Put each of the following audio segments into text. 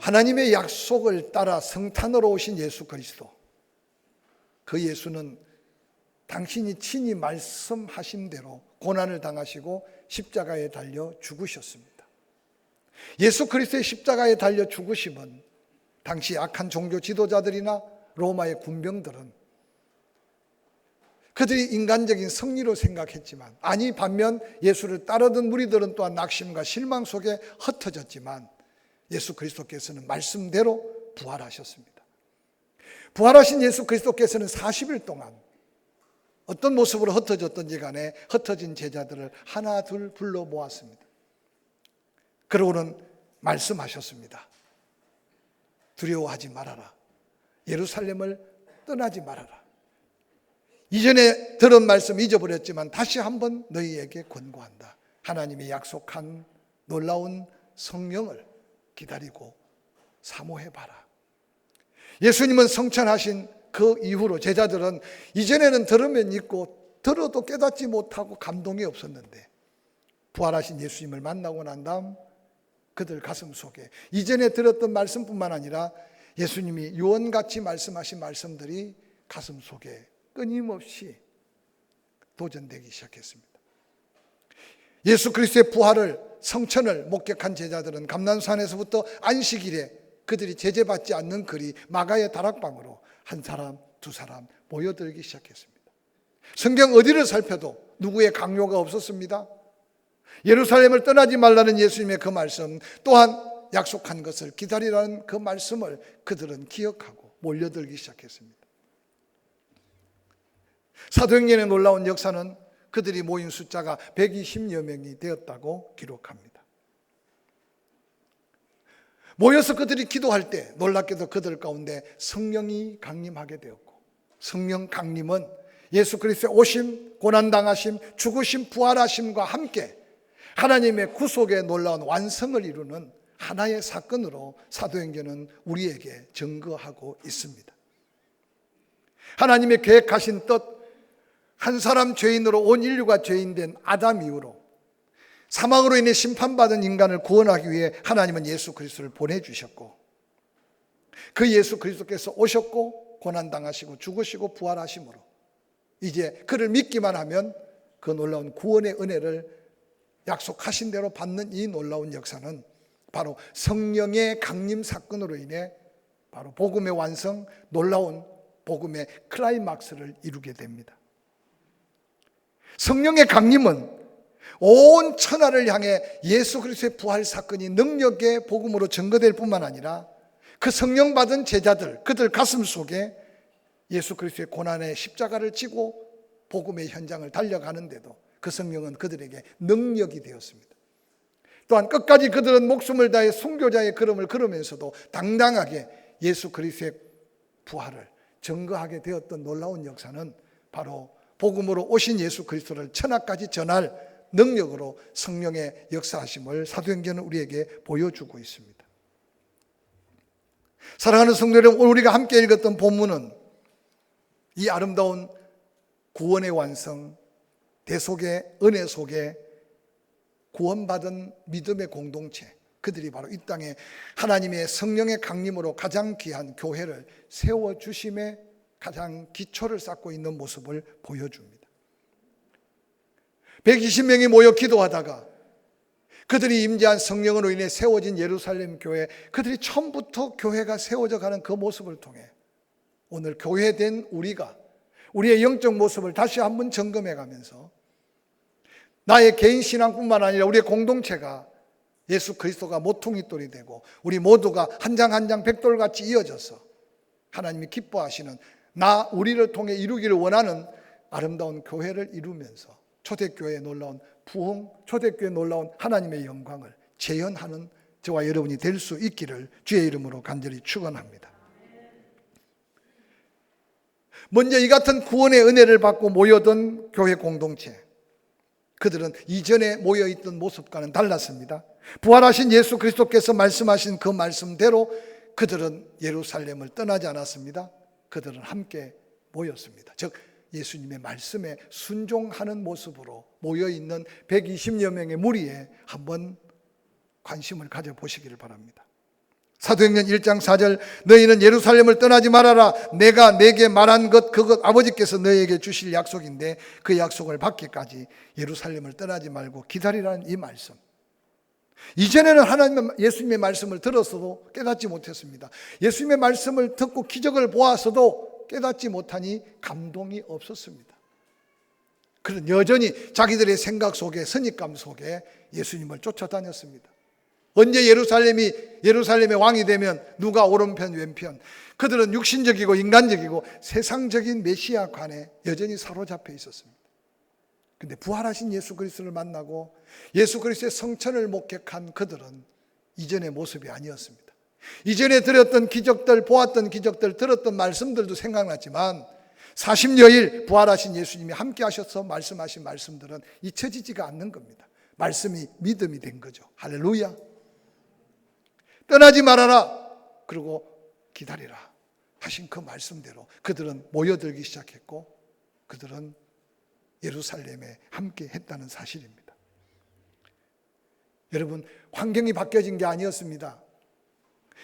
하나님의 약속을 따라 성탄으로 오신 예수 그리스도, 그 예수는 당신이 친히 말씀하신 대로 고난을 당하시고 십자가에 달려 죽으셨습니다. 예수 그리스도의 십자가에 달려 죽으심은 당시 악한 종교 지도자들이나 로마의 군병들은 그들이 인간적인 승리로 생각했지만, 아니 반면 예수를 따르던 무리들은 또한 낙심과 실망 속에 흩어졌지만, 예수 그리스도께서는 말씀대로 부활하셨습니다. 부활하신 예수 그리스도께서는 40일 동안 어떤 모습으로 흩어졌던지 간에 흩어진 제자들을 하나 둘 불러 모았습니다. 그러고는 말씀하셨습니다. 두려워하지 말아라. 예루살렘을 떠나지 말아라. 이전에 들은 말씀 잊어버렸지만 다시 한번 너희에게 권고한다. 하나님이 약속한 놀라운 성령을 기다리고 사모해봐라. 예수님은 성천하신 그 이후로 제자들은 이전에는 들으면 잊고 들어도 깨닫지 못하고 감동이 없었는데, 부활하신 예수님을 만나고 난 다음 그들 가슴 속에 이전에 들었던 말씀뿐만 아니라 예수님이 유언같이 말씀하신 말씀들이 가슴 속에 끊임없이 도전되기 시작했습니다. 예수 그리스도의 부활을, 성천을 목격한 제자들은 감난산에서부터 안식일에 그들이 제재받지 않는 거리 마가의 다락방으로 한 사람, 두 사람 모여들기 시작했습니다. 성경 어디를 살펴도 누구의 강요가 없었습니다. 예루살렘을 떠나지 말라는 예수님의 그 말씀, 또한 약속한 것을 기다리라는 그 말씀을 그들은 기억하고 몰려들기 시작했습니다. 사도행전의 놀라운 역사는 그들이 모인 숫자가 120여 명이 되었다고 기록합니다. 모여서 그들이 기도할 때 놀랍게도 그들 가운데 성령이 강림하게 되었고, 성령 강림은 예수 그리스도의 오심, 고난당하심, 죽으심, 부활하심과 함께 하나님의 구속의 놀라운 완성을 이루는 하나의 사건으로 사도행전은 우리에게 증거하고 있습니다. 하나님의 계획하신 뜻, 한 사람 죄인으로 온 인류가 죄인된 아담 이후로 사망으로 인해 심판받은 인간을 구원하기 위해 하나님은 예수 그리스도를 보내주셨고, 그 예수 그리스도께서 오셨고 고난당하시고 죽으시고 부활하심으로 이제 그를 믿기만 하면 그 놀라운 구원의 은혜를 약속하신 대로 받는 이 놀라운 역사는 바로 성령의 강림 사건으로 인해 바로 복음의 완성, 놀라운 복음의 클라이막스를 이루게 됩니다. 성령의 강림은 온 천하를 향해 예수 그리스도의 부활 사건이 능력의 복음으로 증거될 뿐만 아니라 그 성령 받은 제자들, 그들 가슴 속에 예수 그리스도의 고난의 십자가를 지고 복음의 현장을 달려가는데도 그 성령은 그들에게 능력이 되었습니다. 또한 끝까지 그들은 목숨을 다해 순교자의 걸음을 걸으면서도 당당하게 예수 그리스도의 부활을 증거하게 되었던 놀라운 역사는 바로 복음으로 오신 예수 그리스도를 천하까지 전할 능력으로 성령의 역사하심을 사도행전은 우리에게 보여주고 있습니다. 사랑하는 성도 여러분, 오늘 우리가 함께 읽었던 본문은 이 아름다운 구원의 완성, 대속의 은혜 속에 구원받은 믿음의 공동체, 그들이 바로 이 땅에 하나님의 성령의 강림으로 가장 귀한 교회를 세워주심에 가장 기초를 쌓고 있는 모습을 보여줍니다. 120명이 모여 기도하다가 그들이 임재한 성령으로 인해 세워진 예루살렘 교회, 그들이 처음부터 교회가 세워져 가는 그 모습을 통해 오늘 교회된 우리가 우리의 영적 모습을 다시 한번 점검해 가면서 나의 개인 신앙뿐만 아니라 우리의 공동체가 예수 그리스도가 모퉁이돌이 되고 우리 모두가 한 장 한 장 백돌같이 이어져서 하나님이 기뻐하시는 우리를 통해 이루기를 원하는 아름다운 교회를 이루면서 초대교회의 놀라운 부흥, 초대교회의 놀라운 하나님의 영광을 재현하는 저와 여러분이 될 수 있기를 주의 이름으로 간절히 축원합니다. 먼저 이 같은 구원의 은혜를 받고 모여든 교회 공동체, 그들은 이전에 모여있던 모습과는 달랐습니다. 부활하신 예수 그리스도께서 말씀하신 그 말씀대로 그들은 예루살렘을 떠나지 않았습니다. 그들은 함께 모였습니다. 즉 예수님의 말씀에 순종하는 모습으로 모여있는 120여 명의 무리에 한번 관심을 가져보시기를 바랍니다. 사도행전 1장 4절 너희는 예루살렘을 떠나지 말아라. 내가 내게 말한 것 그것 아버지께서 너희에게 주실 약속인데 그 약속을 받기까지 예루살렘을 떠나지 말고 기다리라는 이 말씀. 이전에는 하나님 예수님의 말씀을 들었어도 깨닫지 못했습니다. 예수님의 말씀을 듣고 기적을 보았어도 깨닫지 못하니 감동이 없었습니다. 그런 여전히 자기들의 생각 속에 선입감 속에 예수님을 쫓아다녔습니다. 언제 예루살렘의 왕이 되면 누가 오른편 왼편, 그들은 육신적이고 인간적이고 세상적인 메시아관에 여전히 사로잡혀 있었습니다. 근데 부활하신 예수 그리스도를 만나고 예수 그리스도의 성천을 목격한 그들은 이전의 모습이 아니었습니다. 이전에 들었던 기적들, 보았던 기적들, 들었던 말씀들도 생각났지만 40여일 부활하신 예수님이 함께 하셔서 말씀하신 말씀들은 잊혀지지가 않는 겁니다. 말씀이 믿음이 된 거죠. 할렐루야. 떠나지 말아라. 그리고 기다리라 하신 그 말씀대로 그들은 모여들기 시작했고 그들은 예루살렘에 함께 했다는 사실입니다. 여러분, 환경이 바뀌어진 게 아니었습니다.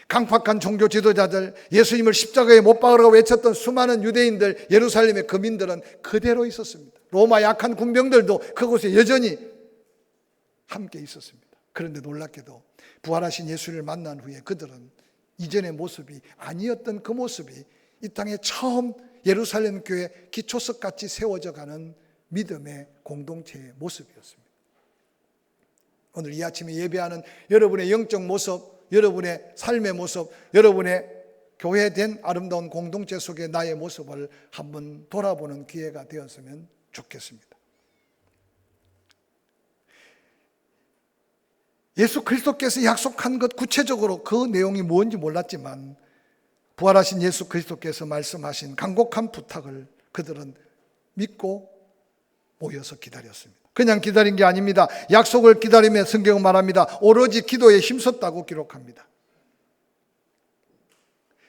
강팍한 종교 지도자들, 예수님을 십자가에 못 박으라고 외쳤던 수많은 유대인들, 예루살렘의 거민들은 그대로 있었습니다. 로마 약한 군병들도 그곳에 여전히 함께 있었습니다. 그런데 놀랍게도 부활하신 예수를 만난 후에 그들은 이전의 모습이 아니었던 그 모습이 이 땅에 처음 예루살렘 교회 기초석같이 세워져 가는 믿음의 공동체의 모습이었습니다. 오늘 이 아침에 예배하는 여러분의 영적 모습, 여러분의 삶의 모습, 여러분의 교회된 아름다운 공동체 속의 나의 모습을 한번 돌아보는 기회가 되었으면 좋겠습니다. 예수 그리스도께서 약속한 것 구체적으로 그 내용이 뭔지 몰랐지만 부활하신 예수 그리스도께서 말씀하신 간곡한 부탁을 그들은 믿고 모여서 기다렸습니다. 그냥 기다린 게 아닙니다. 약속을 기다리며 성경은 말합니다. 오로지 기도에 힘썼다고 기록합니다.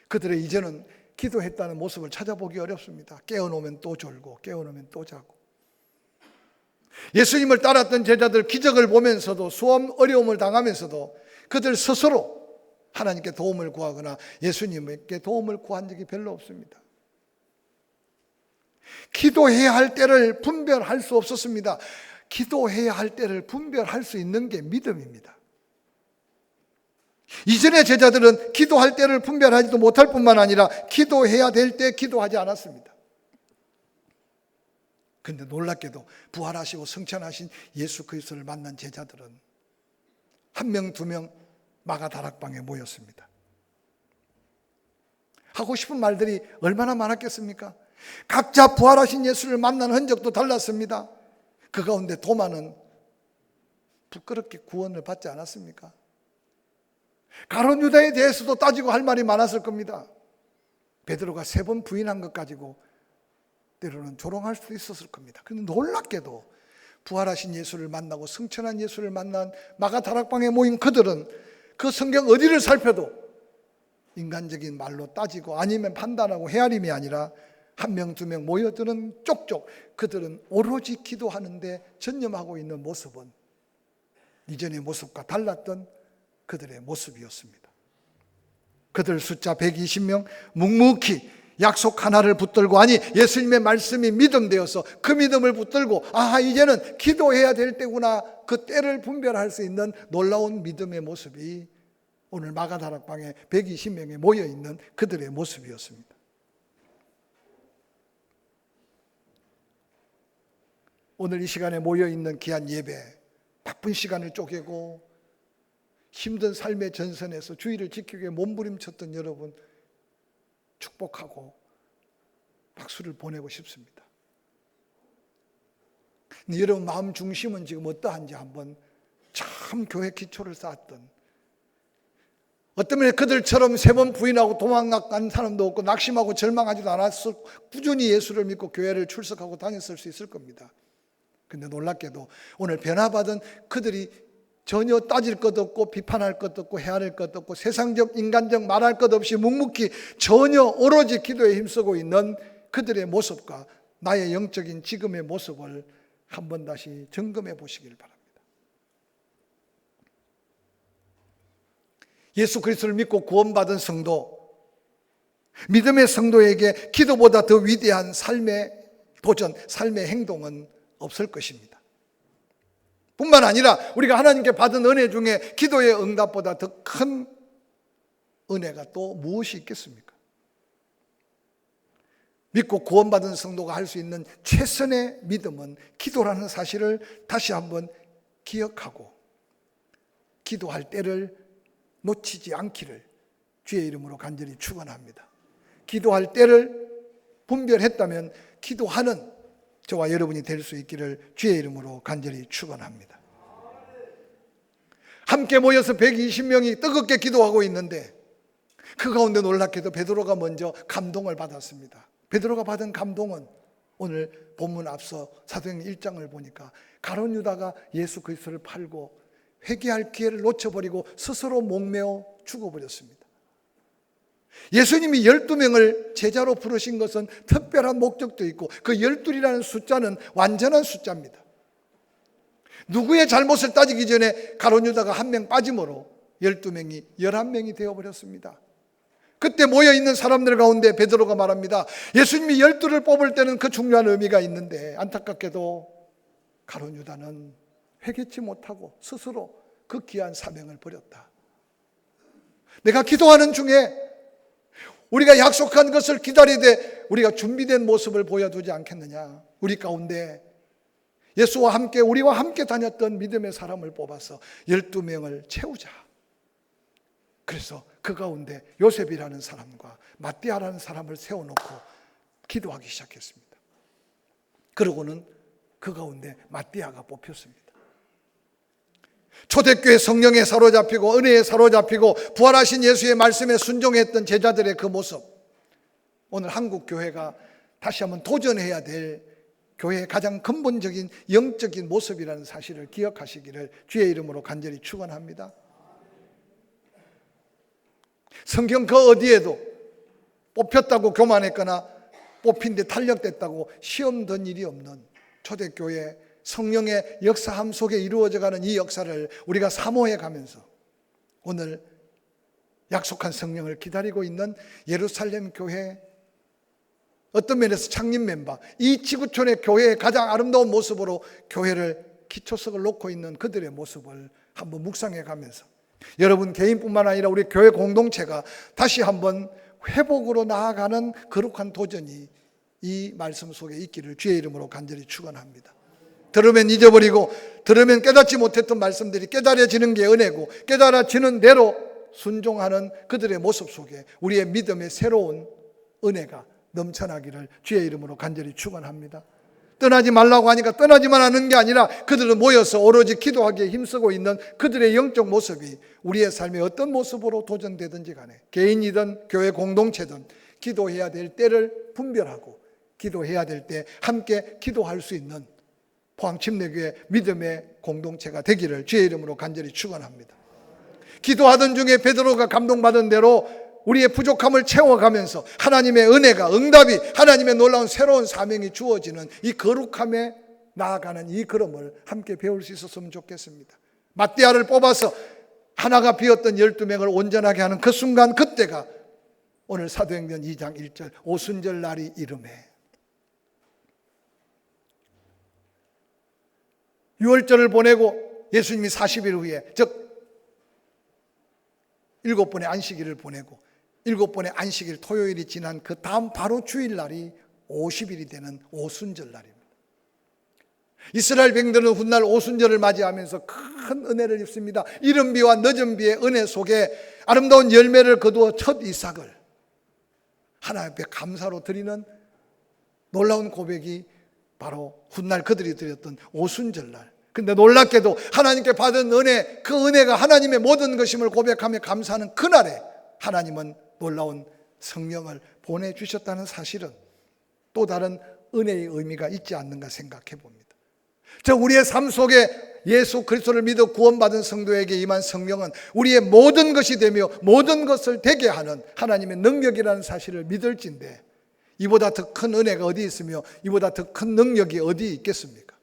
그들의 이제는 기도했다는 모습을 찾아보기 어렵습니다. 깨어놓으면 또 졸고 깨어놓으면 또 자고. 예수님을 따랐던 제자들 기적을 보면서도 수험 어려움을 당하면서도 그들 스스로 하나님께 도움을 구하거나 예수님께 도움을 구한 적이 별로 없습니다. 기도해야 할 때를 분별할 수 없었습니다. 기도해야 할 때를 분별할 수 있는 게 믿음입니다. 이전의 제자들은 기도할 때를 분별하지도 못할 뿐만 아니라 기도해야 될 때 기도하지 않았습니다. 그런데 놀랍게도 부활하시고 승천하신 예수 그리스도를 만난 제자들은 한 명, 두 명 마가다락방에 모였습니다. 하고 싶은 말들이 얼마나 많았겠습니까? 각자 부활하신 예수를 만난 흔적도 달랐습니다. 그 가운데 도마는 부끄럽게 구원을 받지 않았습니까? 가룟 유다에 대해서도 따지고 할 말이 많았을 겁니다. 베드로가 3번 부인한 것 가지고 때로는 조롱할 수도 있었을 겁니다. 그런데 놀랍게도 부활하신 예수를 만나고 승천한 예수를 만난 마가다락방에 모인 그들은 그 성경 어디를 살펴도 인간적인 말로 따지고 아니면 판단하고 헤아림이 아니라 한 명, 두 명 모여드는 쪽쪽 그들은 오로지 기도하는데 전념하고 있는 모습은 이전의 모습과 달랐던 그들의 모습이었습니다. 그들 숫자 120명 묵묵히 약속 하나를 붙들고 아니 예수님의 말씀이 믿음되어서 그 믿음을 붙들고 아하 이제는 기도해야 될 때구나 그 때를 분별할 수 있는 놀라운 믿음의 모습이 오늘 마가다락방에 120명이 모여있는 그들의 모습이었습니다. 오늘 이 시간에 모여있는 귀한 예배 바쁜 시간을 쪼개고 힘든 삶의 전선에서 주의를 지키기 위해 몸부림쳤던 여러분 축복하고 박수를 보내고 싶습니다. 근데 여러분 마음 중심은 지금 어떠한지 한번 참 교회 기초를 쌓았던 어쩌면 그들처럼 3번 부인하고 도망간 사람도 없고 낙심하고 절망하지도 않았을 꾸준히 예수를 믿고 교회를 출석하고 다녔을 수 있을 겁니다. 근데 놀랍게도 오늘 변화받은 그들이 전혀 따질 것 없고 비판할 것 없고 헤아릴 것 없고 세상적 인간적 말할 것 없이 묵묵히 전혀 오로지 기도에 힘쓰고 있는 그들의 모습과 나의 영적인 지금의 모습을 한번 다시 점검해 보시길 바랍니다. 예수 그리스도를 믿고 구원받은 성도, 믿음의 성도에게 기도보다 더 위대한 삶의 도전, 삶의 행동은 없을 것입니다. 뿐만 아니라 우리가 하나님께 받은 은혜 중에 기도의 응답보다 더 큰 은혜가 또 무엇이 있겠습니까? 믿고 구원받은 성도가 할 수 있는 최선의 믿음은 기도라는 사실을 다시 한번 기억하고 기도할 때를 놓치지 않기를 주의 이름으로 간절히 축원합니다. 기도할 때를 분별했다면 기도하는 저와 여러분이 될 수 있기를 주의 이름으로 간절히 축원합니다. 함께 모여서 120명이 뜨겁게 기도하고 있는데 그 가운데 놀랍게도 베드로가 먼저 감동을 받았습니다. 베드로가 받은 감동은 오늘 본문 앞서 사도행전 1장을 보니까 가룟 유다가 예수 그리스도를 팔고 회개할 기회를 놓쳐버리고 스스로 목매어 죽어버렸습니다. 예수님이 12명을 제자로 부르신 것은 특별한 목적도 있고 그 12이라는 숫자는 완전한 숫자입니다. 누구의 잘못을 따지기 전에 가룟 유다가 한 명 빠짐으로 12명이 11명이 되어버렸습니다. 그때 모여있는 사람들 가운데 베드로가 말합니다. 예수님이 12를 뽑을 때는 그 중요한 의미가 있는데 안타깝게도 가룟 유다는 회개치 못하고 스스로 그 귀한 사명을 버렸다. 내가 기도하는 중에 우리가 약속한 것을 기다리되 우리가 준비된 모습을 보여두지 않겠느냐. 우리 가운데 예수와 함께 우리와 함께 다녔던 믿음의 사람을 뽑아서 12명을 채우자. 그래서 그 가운데 요셉이라는 사람과 마띠아라는 사람을 세워놓고 기도하기 시작했습니다. 그러고는 그 가운데 마띠아가 뽑혔습니다. 초대교회 성령에 사로잡히고 은혜에 사로잡히고 부활하신 예수의 말씀에 순종했던 제자들의 그 모습, 오늘 한국교회가 다시 한번 도전해야 될 교회의 가장 근본적인 영적인 모습이라는 사실을 기억하시기를 주의 이름으로 간절히 축원합니다. 성경 그 어디에도 뽑혔다고 교만했거나 뽑힌 데 탄력됐다고 시험 든 일이 없는 초대교회 성령의 역사함 속에 이루어져가는 이 역사를 우리가 사모해 가면서 오늘 약속한 성령을 기다리고 있는 예루살렘 교회, 어떤 면에서 창립 멤버, 이 지구촌의 교회의 가장 아름다운 모습으로 교회를 기초석을 놓고 있는 그들의 모습을 한번 묵상해 가면서 여러분 개인뿐만 아니라 우리 교회 공동체가 다시 한번 회복으로 나아가는 거룩한 도전이 이 말씀 속에 있기를 주의 이름으로 간절히 축원합니다. 들으면 잊어버리고 들으면 깨닫지 못했던 말씀들이 깨달아지는 게 은혜고 깨달아지는 대로 순종하는 그들의 모습 속에 우리의 믿음의 새로운 은혜가 넘쳐나기를 주의 이름으로 간절히 축원합니다. 떠나지 말라고 하니까 떠나지만 하는 게 아니라 그들은 모여서 오로지 기도하기에 힘쓰고 있는 그들의 영적 모습이 우리의 삶에 어떤 모습으로 도전되든지 간에 개인이든 교회 공동체든 기도해야 될 때를 분별하고 기도해야 될 때 함께 기도할 수 있는 포항침례교회 믿음의 공동체가 되기를 주의 이름으로 간절히 축원합니다. 기도하던 중에 베드로가 감동받은 대로 우리의 부족함을 채워가면서 하나님의 은혜가 응답이 하나님의 놀라운 새로운 사명이 주어지는 이 거룩함에 나아가는 이 걸음을 함께 배울 수 있었으면 좋겠습니다. 마띠아를 뽑아서 하나가 비었던 12명을 온전하게 하는 그 순간 그때가 오늘 사도행전 2장 1절 오순절 날이 이름에 유월절을 보내고 예수님이 40일 후에 즉 7번의 안식일을 보내고 7번의 안식일 토요일이 지난 그 다음 바로 주일날이 50일이 되는 오순절 날입니다. 이스라엘 백성들은 훗날 오순절을 맞이하면서 큰 은혜를 입습니다. 이른 비와 늦은 비의 은혜 속에 아름다운 열매를 거두어 첫 이삭을 하나님 앞에 감사로 드리는 놀라운 고백이 바로 훗날 그들이 드렸던 오순절날. 근데 놀랍게도 하나님께 받은 은혜, 그 은혜가 하나님의 모든 것임을 고백하며 감사하는 그날에 하나님은 놀라운 성령을 보내주셨다는 사실은 또 다른 은혜의 의미가 있지 않는가 생각해 봅니다. 저 우리의 삶 속에 예수 그리스도를 믿어 구원받은 성도에게 임한 성령은 우리의 모든 것이 되며 모든 것을 되게 하는 하나님의 능력이라는 사실을 믿을진데 이보다 더 큰 은혜가 어디 있으며 이보다 더 큰 능력이 어디 있겠습니까?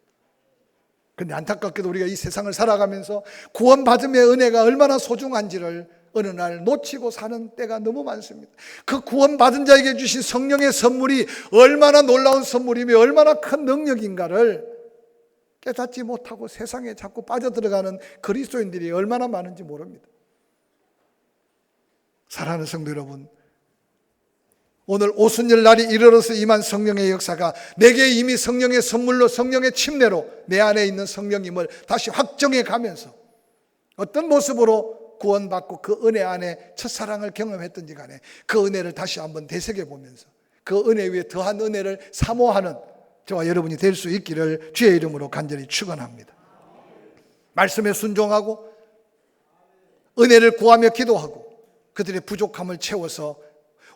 그런데 안타깝게도 우리가 이 세상을 살아가면서 구원받음의 은혜가 얼마나 소중한지를 어느 날 놓치고 사는 때가 너무 많습니다. 그 구원받은 자에게 주신 성령의 선물이 얼마나 놀라운 선물이며 얼마나 큰 능력인가를 깨닫지 못하고 세상에 자꾸 빠져들어가는 그리스도인들이 얼마나 많은지 모릅니다. 사랑하는 성도 여러분, 오늘 오순절 날이 이르러서 임한 성령의 역사가 내게 이미 성령의 선물로, 성령의 침례로 내 안에 있는 성령임을 다시 확정해 가면서 어떤 모습으로 구원받고 그 은혜 안에 첫사랑을 경험했던지 간에 그 은혜를 다시 한번 되새겨 보면서 그 은혜 위에 더한 은혜를 사모하는 저와 여러분이 될 수 있기를 주의 이름으로 간절히 축원합니다. 말씀에 순종하고 은혜를 구하며 기도하고 그들의 부족함을 채워서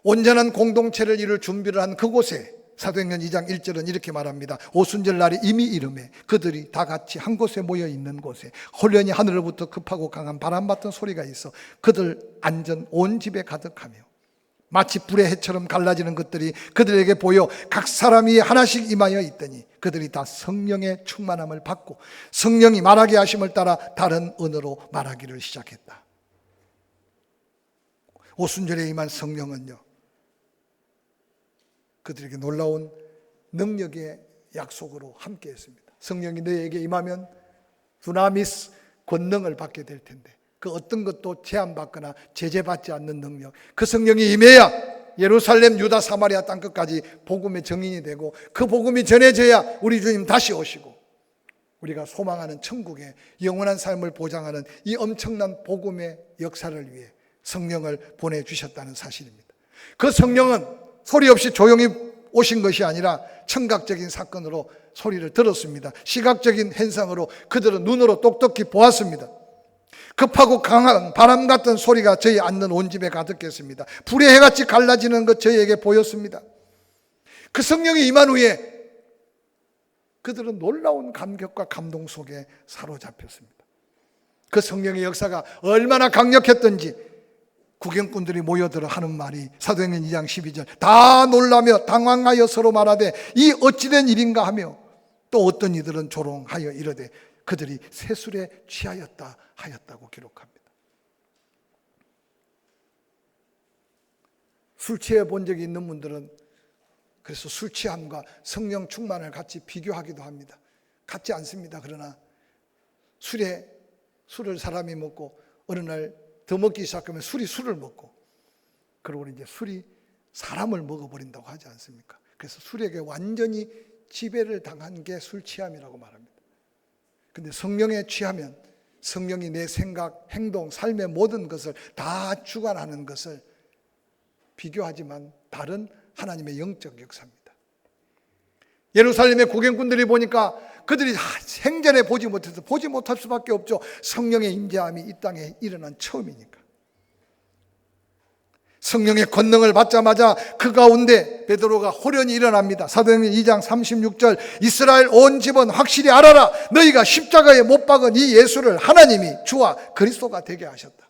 온전한 공동체를 이룰 준비를 한 그곳에 사도행전 2장 1절은 이렇게 말합니다. 오순절 날이 이미 이르매 그들이 다 같이 한 곳에 모여 있는 곳에 홀연히 하늘로부터 급하고 강한 바람 같은 소리가 있어 그들 앉은 온 집에 가득하며 마치 불의 해처럼 갈라지는 것들이 그들에게 보여 각 사람이 하나씩 임하여 있더니 그들이 다 성령의 충만함을 받고 성령이 말하게 하심을 따라 다른 언어로 말하기를 시작했다. 오순절에 임한 성령은요, 그들에게 놀라운 능력의 약속으로 함께 했습니다. 성령이 너희에게 임하면 두나미스, 권능을 받게 될 텐데 그 어떤 것도 제한받거나 제재받지 않는 능력, 그 성령이 임해야 예루살렘, 유다, 사마리아 땅끝까지 복음의 증인이 되고 그 복음이 전해져야 우리 주님 다시 오시고 우리가 소망하는 천국의 영원한 삶을 보장하는 이 엄청난 복음의 역사를 위해 성령을 보내주셨다는 사실입니다. 그 성령은 소리 없이 조용히 오신 것이 아니라 청각적인 사건으로 소리를 들었습니다. 시각적인 현상으로 그들은 눈으로 똑똑히 보았습니다. 급하고 강한 바람 같은 소리가 저희 앉는 온 집에 가득했습니다. 불의 해같이 갈라지는 것 저희에게 보였습니다. 그 성령이 임한 후에 그들은 놀라운 감격과 감동 속에 사로잡혔습니다. 그 성령의 역사가 얼마나 강력했던지 구경꾼들이 모여들어 하는 말이 사도행전 2장 12절 다 놀라며 당황하여 서로 말하되 이 어찌된 일인가 하며 또 어떤 이들은 조롱하여 이르되 그들이 세술에 취하였다 하였다고 기록합니다. 술 취해 본 적이 있는 분들은 그래서 술 취함과 성령 충만을 같이 비교하기도 합니다. 같지 않습니다. 그러나 술을 사람이 먹고 어느 날 더 먹기 시작하면 술이 술을 먹고 그러고 이제 술이 사람을 먹어버린다고 하지 않습니까? 그래서 술에게 완전히 지배를 당한 게 술 취함이라고 말합니다. 근데 성령에 취하면 성령이 내 생각, 행동, 삶의 모든 것을 다 주관하는 것을 비교하지만 다른 하나님의 영적 역사입니다. 예루살렘의 구경꾼들이 보니까 그들이 생전에 보지 못해서 보지 못할 수밖에 없죠. 성령의 임재함이 이 땅에 일어난 처음이니까. 성령의 권능을 받자마자 그 가운데 베드로가 호련히 일어납니다. 사도행전 2장 36절 이스라엘 온 집은 확실히 알아라. 너희가 십자가에 못 박은 이 예수를 하나님이 주와 그리스도가 되게 하셨다.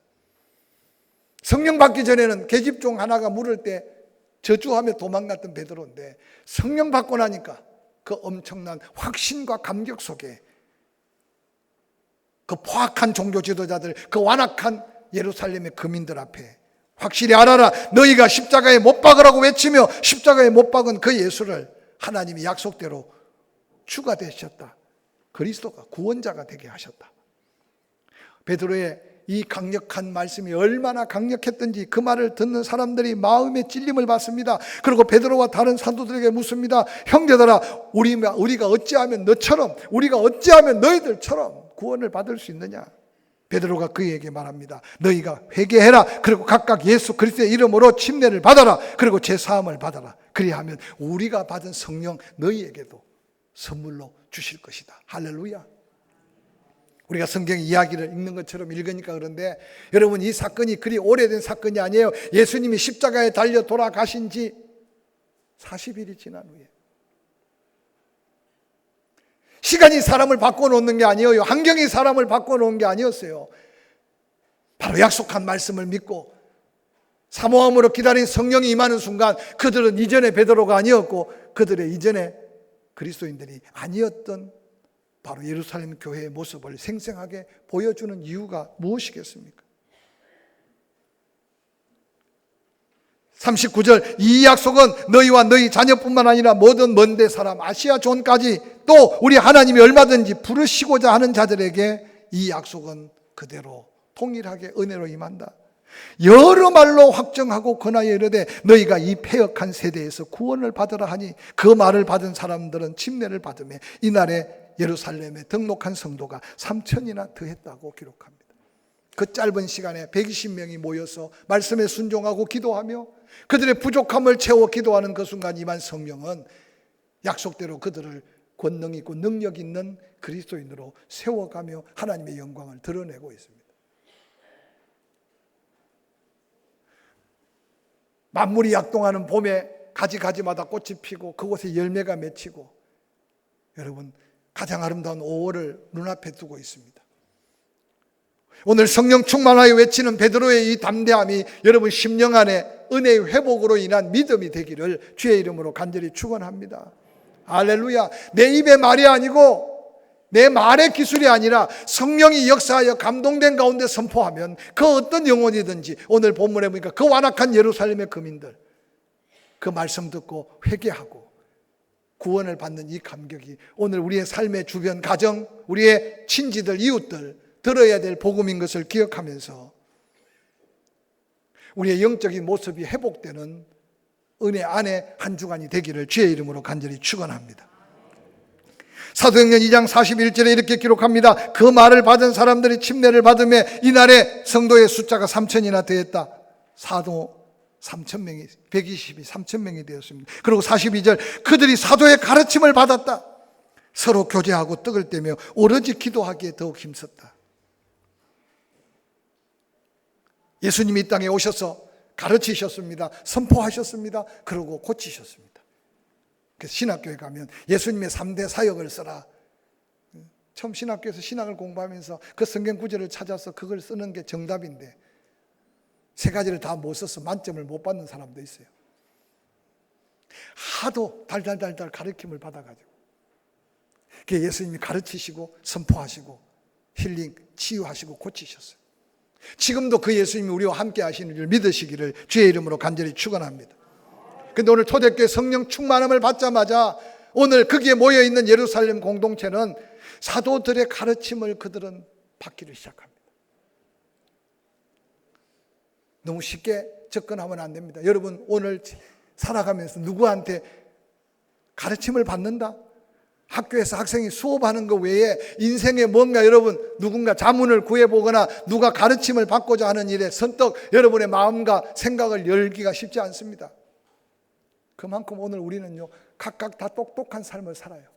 성령 받기 전에는 계집종 하나가 물을 때 저주하며 도망갔던 베드로인데 성령 받고 나니까 그 엄청난 확신과 감격 속에 그 포악한 종교 지도자들, 그 완악한 예루살렘의 거민들 앞에 확실히 알아라. 너희가 십자가에 못 박으라고 외치며 십자가에 못 박은 그 예수를 하나님이 약속대로 주가 되셨다. 그리스도가 구원자가 되게 하셨다. 베드로의 이 강력한 말씀이 얼마나 강력했던지 그 말을 듣는 사람들이 마음의 찔림을 받습니다. 그리고 베드로와 다른 사도들에게 묻습니다. 형제들아, 우리가 어찌하면 너처럼, 우리가 어찌하면 너희들처럼 구원을 받을 수 있느냐? 베드로가 그에게 말합니다. 너희가 회개해라. 그리고 각각 예수 그리스도의 이름으로 침례를 받아라. 그리고 제사함을 받아라. 그리하면 우리가 받은 성령 너희에게도 선물로 주실 것이다. 할렐루야. 우리가 성경 이야기를 읽는 것처럼 읽으니까 그런데 여러분, 이 사건이 그리 오래된 사건이 아니에요. 예수님이 십자가에 달려 돌아가신 지 40일이 지난 후에. 시간이 사람을 바꿔놓는 게 아니에요. 환경이 사람을 바꿔놓은 게 아니었어요. 바로 약속한 말씀을 믿고 사모함으로 기다린 성령이 임하는 순간 그들은 이전에 베드로가 아니었고 그들의 이전에 그리스도인들이 아니었던 바로 예루살렘 교회의 모습을 생생하게 보여주는 이유가 무엇이겠습니까? 39절 이 약속은 너희와 너희 자녀뿐만 아니라 모든 먼데 사람 아시아 존까지 또 우리 하나님이 얼마든지 부르시고자 하는 자들에게 이 약속은 그대로 동일하게 은혜로 임한다. 여러 말로 확정하고 권하여 이르되 너희가 이 패역한 세대에서 구원을 받으라 하니 그 말을 받은 사람들은 침례를 받으며 이날에 예루살렘에 등록한 성도가 3,000이나 더했다고 기록합니다. 그 짧은 시간에 120명이 모여서 말씀에 순종하고 기도하며 그들의 부족함을 채워 기도하는 그 순간 임한 성령은 약속대로 그들을 권능 있고 능력 있는 그리스도인으로 세워가며 하나님의 영광을 드러내고 있습니다. 만물이 약동하는 봄에 가지가지마다 꽃이 피고 그곳에 열매가 맺히고 여러분 가장 아름다운 5월을 눈앞에 두고 있습니다. 오늘 성령 충만하여 외치는 베드로의 이 담대함이 여러분 심령 안에 은혜의 회복으로 인한 믿음이 되기를 주의 이름으로 간절히 축원합니다. 할렐루야. 내 입의 말이 아니고 내 말의 기술이 아니라 성령이 역사하여 감동된 가운데 선포하면 그 어떤 영혼이든지 오늘 본문에 보니까 그 완악한 예루살렘의 거민들 그 말씀 듣고 회개하고 구원을 받는 이 감격이 오늘 우리의 삶의 주변 가정, 우리의 친지들, 이웃들 들어야 될 복음인 것을 기억하면서 우리의 영적인 모습이 회복되는 은혜 안에 한 주간이 되기를 주의 이름으로 간절히 축원합니다. 사도행전 2장 41절에 이렇게 기록합니다. 그 말을 받은 사람들이 침례를 받으며 이날에 성도의 숫자가 3,000이나 되었다. 사도 3,000명이 120이 3,000명이 되었습니다. 그리고 42절 그들이 사도의 가르침을 받았다. 서로 교제하고 떡을 떼며 오로지 기도하기에 더욱 힘썼다. 예수님이 이 땅에 오셔서 가르치셨습니다. 선포하셨습니다. 그리고 고치셨습니다. 그래서 신학교에 가면 예수님의 3대 사역을 써라. 처음 신학교에서 신학을 공부하면서 그 성경 구절을 찾아서 그걸 쓰는 게 정답인데 3가지를 다 못 써서 만점을 못 받는 사람도 있어요. 하도 달달달달 가르침을 받아가지고 예수님이 가르치시고 선포하시고 힐링, 치유하시고 고치셨어요. 지금도 그 예수님이 우리와 함께 하시는 줄 믿으시기를 주의 이름으로 간절히 축원합니다. 그런데 오늘 초대교회 성령 충만함을 받자마자 오늘 거기에 모여있는 예루살렘 공동체는 사도들의 가르침을 그들은 받기를 시작합니다. 너무 쉽게 접근하면 안 됩니다. 여러분 오늘 살아가면서 누구한테 가르침을 받는다? 학교에서 학생이 수업하는 것 외에 인생에 뭔가 여러분 누군가 자문을 구해보거나 누가 가르침을 받고자 하는 일에 선뜻 여러분의 마음과 생각을 열기가 쉽지 않습니다. 그만큼 오늘 우리는요 각각 다 똑똑한 삶을 살아요.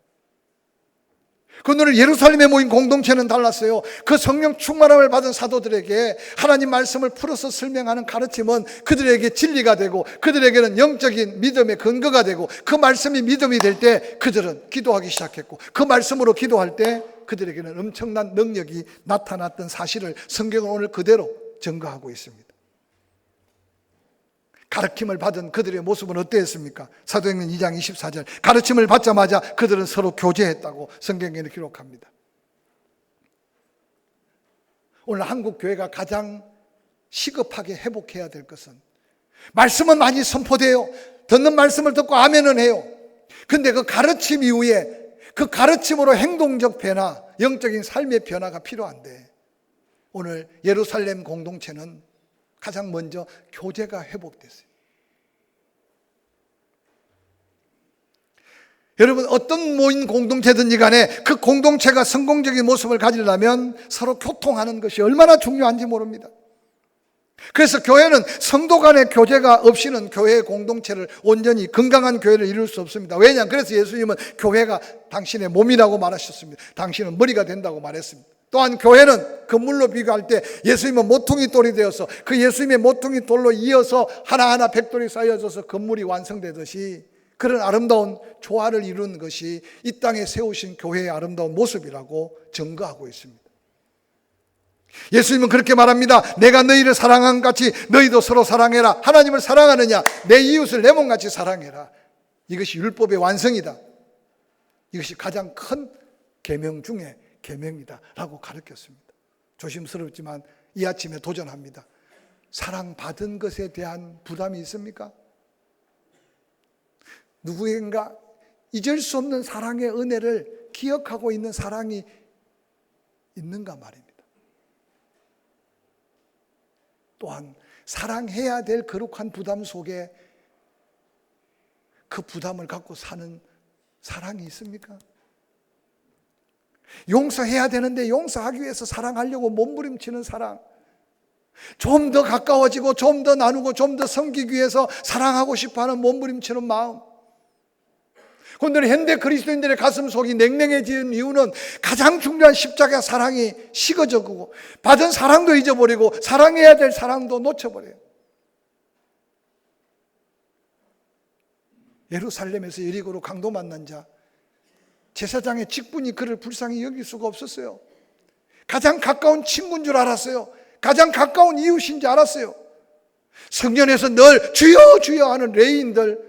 그 오늘 예루살렘에 모인 공동체는 달랐어요. 그 성령 충만함을 받은 사도들에게 하나님 말씀을 풀어서 설명하는 가르침은 그들에게 진리가 되고 그들에게는 영적인 믿음의 근거가 되고 그 말씀이 믿음이 될 때 그들은 기도하기 시작했고 그 말씀으로 기도할 때 그들에게는 엄청난 능력이 나타났던 사실을 성경은 오늘 그대로 증거하고 있습니다. 가르침을 받은 그들의 모습은 어땠습니까? 사도행전 2장 24절 가르침을 받자마자 그들은 서로 교제했다고 성경에는 기록합니다. 오늘 한국 교회가 가장 시급하게 회복해야 될 것은 말씀은 많이 선포돼요. 듣는 말씀을 듣고 아멘은 해요. 근데 그 가르침 이후에 그 가르침으로 행동적 변화, 영적인 삶의 변화가 필요한데 오늘 예루살렘 공동체는 가장 먼저 교제가 회복됐어요. 여러분 어떤 모인 공동체든지 간에 그 공동체가 성공적인 모습을 가지려면 서로 교통하는 것이 얼마나 중요한지 모릅니다. 그래서 교회는 성도 간의 교제가 없이는 교회의 공동체를 온전히 건강한 교회를 이룰 수 없습니다. 왜냐하면 그래서 예수님은 교회가 당신의 몸이라고 말하셨습니다. 당신은 머리가 된다고 말했습니다. 또한 교회는 건물로 비교할 때 예수님은 모퉁이 돌이 되어서 그 예수님의 모퉁이 돌로 이어서 하나하나 백돌이 쌓여져서 건물이 완성되듯이 그런 아름다운 조화를 이루는 것이 이 땅에 세우신 교회의 아름다운 모습이라고 증거하고 있습니다. 예수님은 그렇게 말합니다. 내가 너희를 사랑한 같이 너희도 서로 사랑해라. 하나님을 사랑하느냐? 내 이웃을 내 몸같이 사랑해라. 이것이 율법의 완성이다. 이것이 가장 큰 계명 중에 계명이다 라고 가르쳤습니다. 조심스럽지만 이 아침에 도전합니다. 사랑받은 것에 대한 부담이 있습니까? 누구인가 잊을 수 없는 사랑의 은혜를 기억하고 있는 사랑이 있는가 말입니다. 또한 사랑해야 될 거룩한 부담 속에 그 부담을 갖고 사는 사랑이 있습니까? 용서해야 되는데 용서하기 위해서 사랑하려고 몸부림치는 사랑, 좀 더 가까워지고 좀 더 나누고 좀 더 섬기기 위해서 사랑하고 싶어하는 몸부림치는 마음. 오늘 현대 그리스도인들의 가슴 속이 냉랭해지는 이유는 가장 중요한 십자가 사랑이 식어져가고 받은 사랑도 잊어버리고 사랑해야 될 사랑도 놓쳐버려요. 예루살렘에서 여리고로 강도 만난 자, 제사장의 직분이 그를 불쌍히 여길 수가 없었어요. 가장 가까운 친구인 줄 알았어요. 가장 가까운 이웃인 줄 알았어요. 성전에서 늘 주여 주여 하는 레위인들,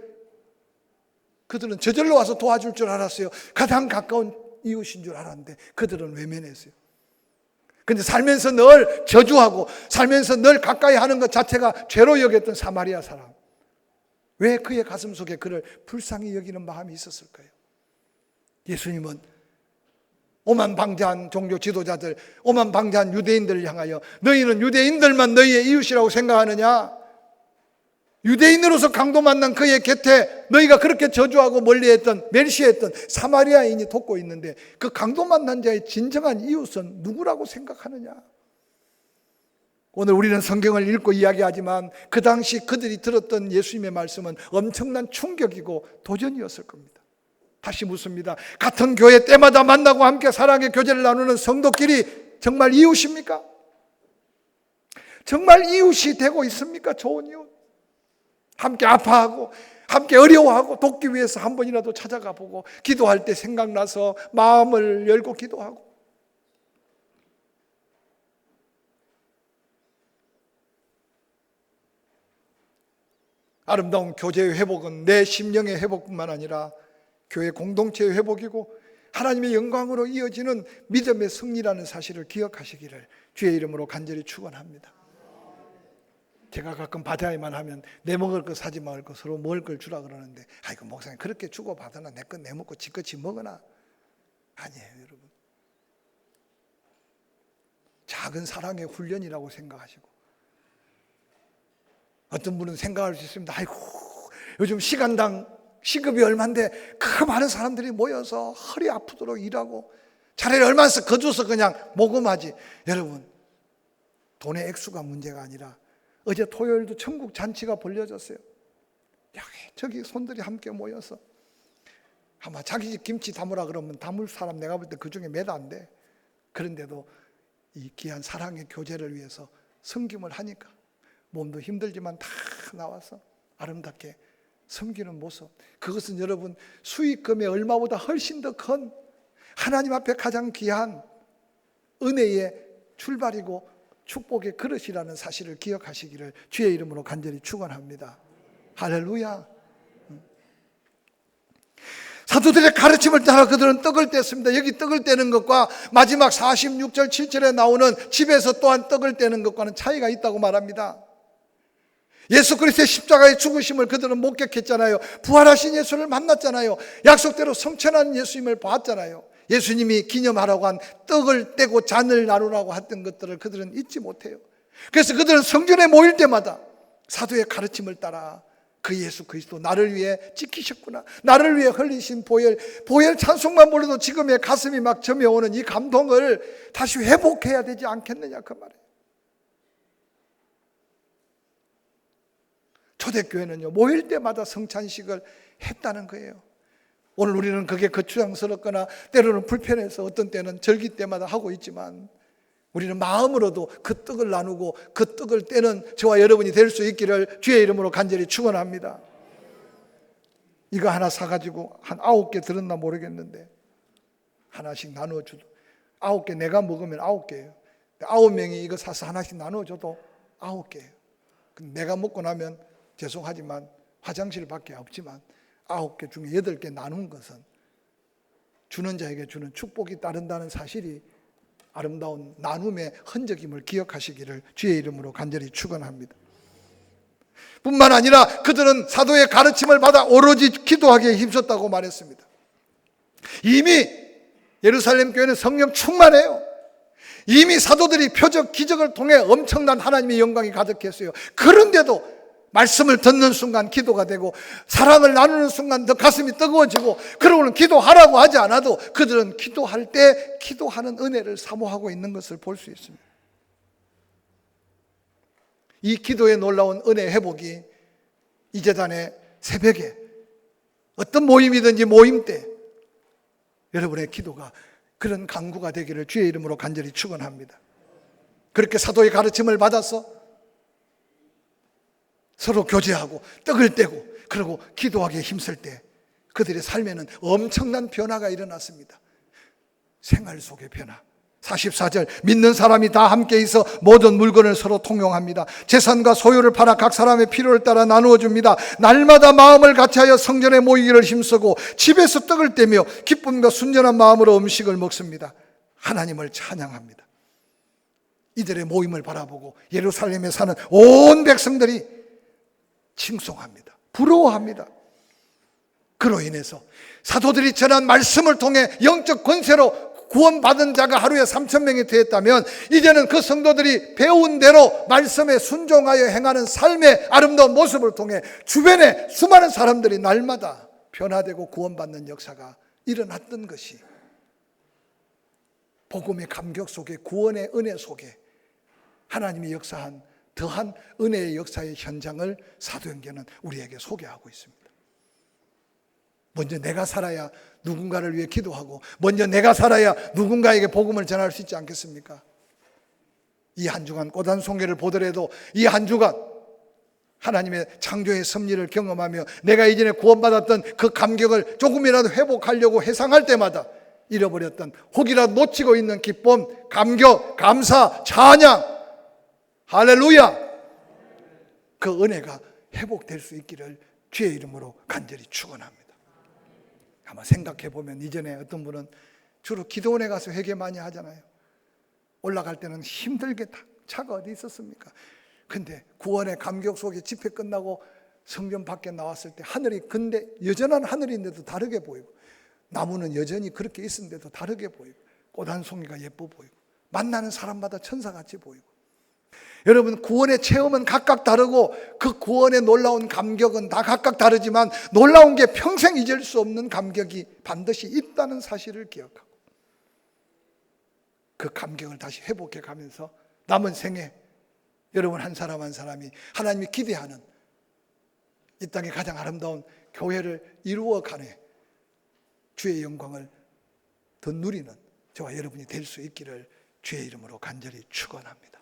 그들은 저절로 와서 도와줄 줄 알았어요. 가장 가까운 이웃인 줄 알았는데 그들은 외면했어요. 그런데 살면서 늘 저주하고 살면서 늘 가까이 하는 것 자체가 죄로 여겼던 사마리아 사람, 왜 그의 가슴 속에 그를 불쌍히 여기는 마음이 있었을까요? 예수님은 오만방자한 종교 지도자들, 오만방자한 유대인들을 향하여 너희는 유대인들만 너희의 이웃이라고 생각하느냐? 유대인으로서 강도 만난 그의 곁에 너희가 그렇게 저주하고 멀리했던, 멸시했던 사마리아인이 돕고 있는데 그 강도 만난 자의 진정한 이웃은 누구라고 생각하느냐? 오늘 우리는 성경을 읽고 이야기하지만 그 당시 그들이 들었던 예수님의 말씀은 엄청난 충격이고 도전이었을 겁니다. 다시 묻습니다. 같은 교회 때마다 만나고 함께 사랑의 교제를 나누는 성도끼리 정말 이웃입니까? 정말 이웃이 되고 있습니까? 좋은 이웃. 함께 아파하고 함께 어려워하고 돕기 위해서 한 번이라도 찾아가 보고 기도할 때 생각나서 마음을 열고 기도하고, 아름다운 교제의 회복은 내 심령의 회복뿐만 아니라 교회 공동체의 회복이고 하나님의 영광으로 이어지는 믿음의 승리라는 사실을 기억하시기를 주의 이름으로 간절히 축원합니다. 제가 가끔 바다에만 하면 내 먹을 거 사지 말고 서로 먹을 걸 주라 그러는데, 아이고 목사님 그렇게 주고 받으나 내 거 내 먹고 지 거 지 먹으나? 아니에요 여러분. 작은 사랑의 훈련이라고 생각하시고, 어떤 분은 생각할 수 있습니다. 아이고 요즘 시간당 시급이 얼만데 그 많은 사람들이 모여서 허리 아프도록 일하고 차라리 얼마 더 줘서 그냥 모금하지. 여러분, 돈의 액수가 문제가 아니라 어제 토요일도 천국 잔치가 벌려졌어요. 여기 저기 손들이 함께 모여서 아마 자기 집 김치 담으라 그러면 담을 사람 내가 볼 때 그 중에 몇 안 돼. 그런데도 이 귀한 사랑의 교제를 위해서 섬김을 하니까 몸도 힘들지만 다 나와서 아름답게 섬기는 모습, 그것은 여러분 수익금의 얼마보다 훨씬 더 큰 하나님 앞에 가장 귀한 은혜의 출발이고 축복의 그릇이라는 사실을 기억하시기를 주의 이름으로 간절히 축원합니다. 할렐루야. 사도들의 가르침을 따라 그들은 떡을 뗐습니다. 여기 떡을 떼는 것과 마지막 46절 7절에 나오는 집에서 또한 떡을 떼는 것과는 차이가 있다고 말합니다. 예수 그리스도의 십자가의 죽으심을 그들은 목격했잖아요. 부활하신 예수를 만났잖아요. 약속대로 성천한 예수님을 봤잖아요. 예수님이 기념하라고 한 떡을 떼고 잔을 나누라고 했던 것들을 그들은 잊지 못해요. 그래서 그들은 성전에 모일 때마다 사도의 가르침을 따라 그 예수 그리스도 나를 위해 지키셨구나, 나를 위해 흘리신 보혈 찬송만 불러도 지금의 가슴이 막 점여오는 이 감동을 다시 회복해야 되지 않겠느냐 그 말이에요. 초대교회는요 모일 때마다 성찬식을 했다는 거예요. 오늘 우리는 그게 거추장스럽거나 때로는 불편해서 어떤 때는 절기 때마다 하고 있지만, 우리는 마음으로도 그 떡을 나누고 그 떡을 떼는 저와 여러분이 될 수 있기를 주의 이름으로 간절히 축원합니다. 이거 하나 사가지고 한 9개 들었나 모르겠는데 하나씩 나누어줘도 9개, 내가 먹으면 9개예요 9명이 이거 사서 하나씩 나누어줘도 9개예요 내가 먹고 나면 죄송하지만 화장실밖에 없지만 9개 중에 8개 나눈 것은 주는 자에게 주는 축복이 따른다는 사실이 아름다운 나눔의 흔적임을 기억하시기를 주의 이름으로 간절히 축원합니다. 뿐만 아니라 그들은 사도의 가르침을 받아 오로지 기도하기에 힘썼다고 말했습니다. 이미 예루살렘 교회는 성령 충만해요. 이미 사도들이 표적 기적을 통해 엄청난 하나님의 영광이 가득했어요. 그런데도 말씀을 듣는 순간 기도가 되고 사랑을 나누는 순간 더 가슴이 뜨거워지고, 그러고는 기도하라고 하지 않아도 그들은 기도할 때 기도하는 은혜를 사모하고 있는 것을 볼 수 있습니다. 이 기도의 놀라운 은혜 회복이 이 제단의 새벽에 어떤 모임이든지 모임 때 여러분의 기도가 그런 강구가 되기를 주의 이름으로 간절히 축원합니다. 그렇게 사도의 가르침을 받아서 서로 교제하고 떡을 떼고 그리고 기도하기에 힘쓸 때 그들의 삶에는 엄청난 변화가 일어났습니다. 생활 속의 변화. 44절, 믿는 사람이 다 함께 있어 모든 물건을 서로 통용합니다. 재산과 소유를 팔아 각 사람의 필요를 따라 나누어 줍니다. 날마다 마음을 같이하여 성전에 모이기를 힘쓰고 집에서 떡을 떼며 기쁨과 순전한 마음으로 음식을 먹습니다. 하나님을 찬양합니다. 이들의 모임을 바라보고 예루살렘에 사는 온 백성들이 칭송합니다. 부러워합니다. 그로 인해서 사도들이 전한 말씀을 통해 영적 권세로 구원받은 자가 하루에 3,000명이 되었다면, 이제는 그 성도들이 배운 대로 말씀에 순종하여 행하는 삶의 아름다운 모습을 통해 주변에 수많은 사람들이 날마다 변화되고 구원받는 역사가 일어났던 것이, 복음의 감격 속에, 구원의 은혜 속에 하나님이 역사한 더한 은혜의 역사의 현장을 사도행전은 우리에게 소개하고 있습니다. 먼저 내가 살아야 누군가를 위해 기도하고, 먼저 내가 살아야 누군가에게 복음을 전할 수 있지 않겠습니까? 이 한 주간 고단송계를 보더라도 이 한 주간 하나님의 창조의 섭리를 경험하며 내가 이전에 구원받았던 그 감격을 조금이라도 회복하려고 회상할 때마다 잃어버렸던, 혹이라도 놓치고 있는 기쁨, 감격, 감사, 찬양, 할렐루야, 그 은혜가 회복될 수 있기를 주의 이름으로 간절히 축원합니다. 아마 생각해 보면 이전에 어떤 분은 주로 기도원에 가서 회개 많이 하잖아요. 올라갈 때는 힘들게 차가 어디 있었습니까? 근데 구원의 감격 속에 집회 끝나고 성전 밖에 나왔을 때 하늘이, 근데 여전한 하늘인데도 다르게 보이고, 나무는 여전히 그렇게 있는데도 다르게 보이고, 꽃 한 송이가 예뻐 보이고, 만나는 사람마다 천사같이 보이고. 여러분, 구원의 체험은 각각 다르고 그 구원의 놀라운 감격은 다 각각 다르지만, 놀라운 게 평생 잊을 수 없는 감격이 반드시 있다는 사실을 기억하고 그 감격을 다시 회복해 가면서 남은 생에 여러분 한 사람 한 사람이 하나님이 기대하는 이 땅의 가장 아름다운 교회를 이루어가네 주의 영광을 더 누리는 저와 여러분이 될 수 있기를 주의 이름으로 간절히 축원합니다.